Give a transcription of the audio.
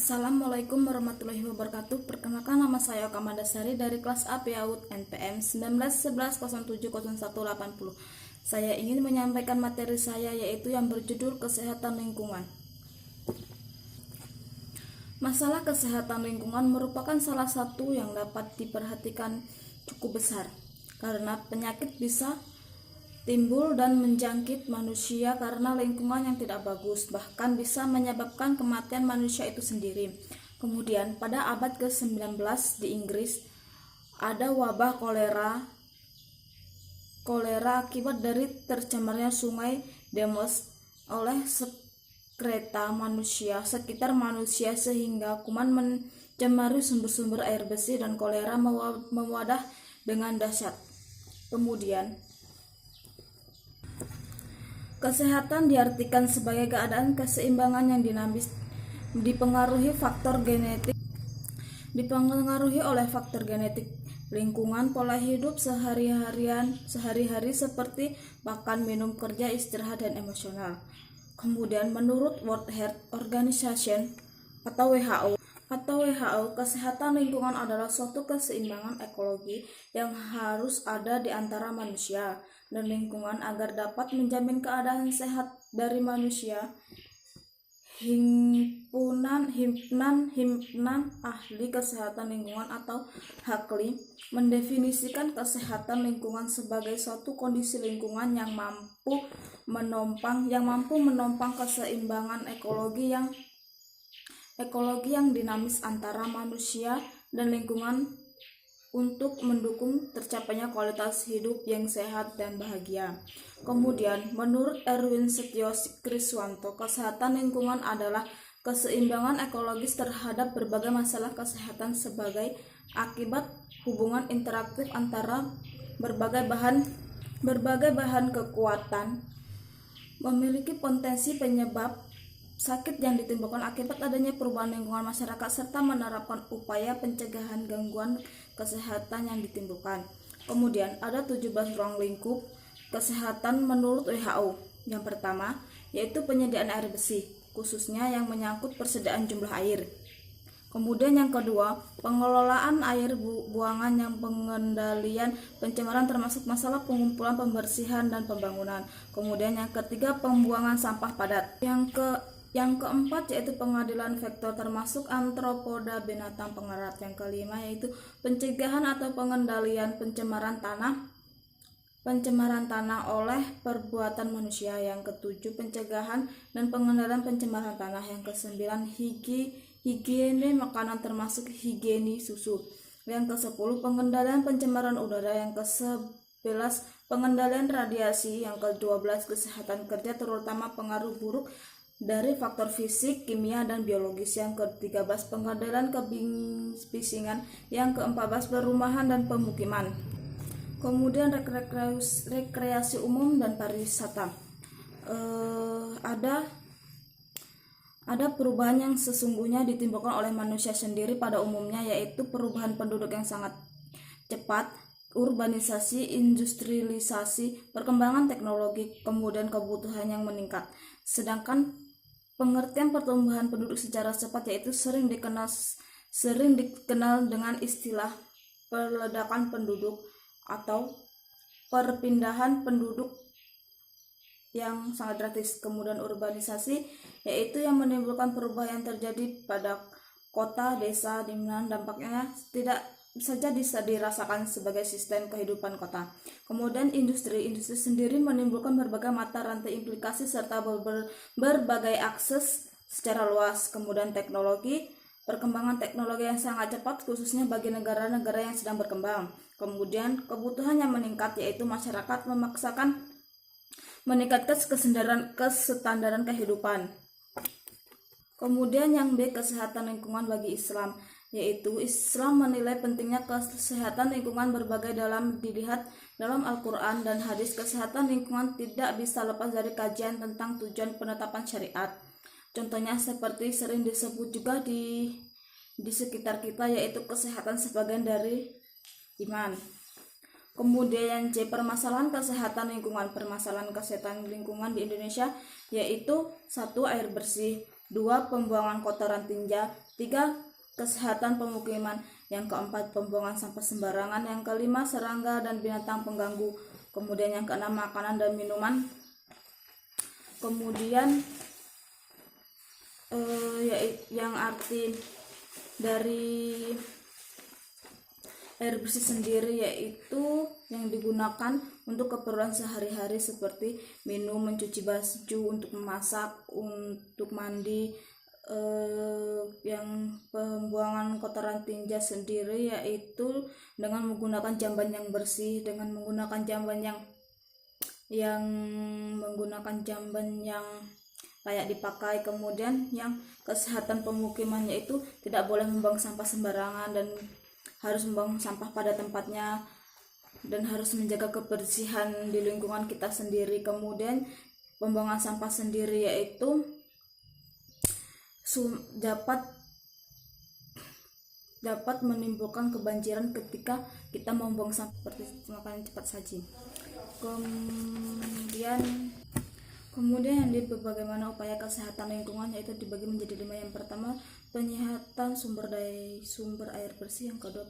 Assalamualaikum warahmatullahi wabarakatuh. Perkenalkan, nama saya Oka Mandasari dari kelas A PAUD NPM 1911070180. Saya ingin menyampaikan materi saya, yaitu yang berjudul kesehatan lingkungan. Masalah kesehatan lingkungan merupakan salah satu yang dapat diperhatikan cukup besar, karena penyakit bisa timbul dan menjangkit manusia karena lingkungan yang tidak bagus, bahkan bisa menyebabkan kematian manusia itu sendiri. Kemudian pada abad ke-19 di Inggris ada wabah kolera akibat dari tercemarnya sungai Thames oleh sekitar manusia sehingga kuman mencemari sumber-sumber air bersih dan kolera mewadah dengan dahsyat. Kemudian kesehatan diartikan sebagai keadaan keseimbangan yang dinamis, dipengaruhi oleh faktor genetik, lingkungan, pola hidup sehari-hari seperti makan, minum, kerja, istirahat, dan emosional. Kemudian menurut World Health Organization atau WHO, kesehatan lingkungan adalah suatu keseimbangan ekologi yang harus ada di antara manusia dan lingkungan agar dapat menjamin keadaan sehat dari manusia. Himpunan Ahli Kesehatan Lingkungan atau HAKLI mendefinisikan kesehatan lingkungan sebagai suatu kondisi lingkungan yang mampu menopang keseimbangan ekologi yang dinamis antara manusia dan lingkungan untuk mendukung tercapainya kualitas hidup yang sehat dan bahagia. Kemudian, menurut Erwin Setio Kriswanto, kesehatan lingkungan adalah keseimbangan ekologis terhadap berbagai masalah kesehatan sebagai akibat hubungan interaktif antara berbagai bahan kekuatan memiliki potensi penyebab sakit yang ditimbulkan akibat adanya perubahan lingkungan masyarakat serta menerapkan upaya pencegahan gangguan kesehatan yang ditimbulkan. Kemudian ada 17 ruang lingkup kesehatan menurut WHO. Yang pertama yaitu penyediaan air bersih, khususnya yang menyangkut persediaan jumlah air. Kemudian yang kedua, pengelolaan air buangan yang pengendalian pencemaran termasuk masalah pengumpulan, pembersihan, dan pembangunan. Kemudian yang ketiga, pembuangan sampah padat. Yang keempat yaitu pengadilan vektor termasuk antropoda binatang pengerat. Yang kelima yaitu pencegahan atau pengendalian pencemaran tanah oleh perbuatan manusia. Yang ketujuh, pencegahan dan pengendalian pencemaran tanah. Yang kesembilan, higiene makanan termasuk higiene susu. Yang ke-10, pengendalian pencemaran udara. Yang ke-11, pengendalian radiasi. Yang ke-12, kesehatan kerja terutama pengaruh buruk dari faktor fisik, kimia, dan biologis. Yang ke-13, pengendalian kebisingan. Yang ke-14, perumahan dan pemukiman. Kemudian rekreasi umum dan pariwisata. Ada perubahan yang sesungguhnya ditimbulkan oleh manusia sendiri pada umumnya, yaitu perubahan penduduk yang sangat cepat, urbanisasi, industrialisasi, perkembangan teknologi, kemudian kebutuhan yang meningkat. Sedangkan pengertian pertumbuhan penduduk secara cepat yaitu sering dikenal dengan istilah peledakan penduduk atau perpindahan penduduk yang sangat drastis. Kemudian urbanisasi yaitu yang menimbulkan perubahan yang terjadi pada kota, desa, di mana dampaknya tidak saja bisa dirasakan sebagai sistem kehidupan kota. Kemudian industri sendiri menimbulkan berbagai mata rantai implikasi serta berbagai akses secara luas. Kemudian perkembangan teknologi yang sangat cepat khususnya bagi negara-negara yang sedang berkembang. Kemudian kebutuhan yang meningkat yaitu masyarakat meningkatkan kestandaran kehidupan. Kemudian yang B, kesehatan lingkungan bagi Islam, yaitu Islam menilai pentingnya kesehatan lingkungan berbagai dilihat dalam Al-Quran dan hadis. Kesehatan lingkungan tidak bisa lepas dari kajian tentang tujuan penetapan syariat. Contohnya seperti sering disebut juga di sekitar kita, yaitu kesehatan sebagian dari iman. Kemudian yang C, permasalahan kesehatan lingkungan. Permasalahan kesehatan lingkungan di Indonesia yaitu 1. Air bersih. 2. Pembuangan kotoran tinja. 3. Kesehatan pemukiman. Yang keempat, pembuangan sampah sembarangan. Yang kelima, serangga dan binatang pengganggu. Kemudian yang keenam, makanan dan minuman. Kemudian yang arti dari air bersih sendiri yaitu yang digunakan untuk keperluan sehari-hari seperti minum, mencuci baju, untuk memasak, untuk mandi. Yang pembuangan kotoran tinja sendiri yaitu dengan menggunakan jamban yang bersih, dengan menggunakan jamban yang layak dipakai. Kemudian yang kesehatan pemukimannya itu tidak boleh membuang sampah sembarangan dan harus membuang sampah pada tempatnya dan harus menjaga kebersihan di lingkungan kita sendiri. Kemudian pembuangan sampah sendiri yaitu dapat menimbulkan kebanjiran ketika kita membuang sampah seperti makanan cepat saji. Kemudian yang bagaimana upaya kesehatan lingkungan yaitu dibagi menjadi 5. Yang pertama, penyihatan sumber air bersih. Yang kedua,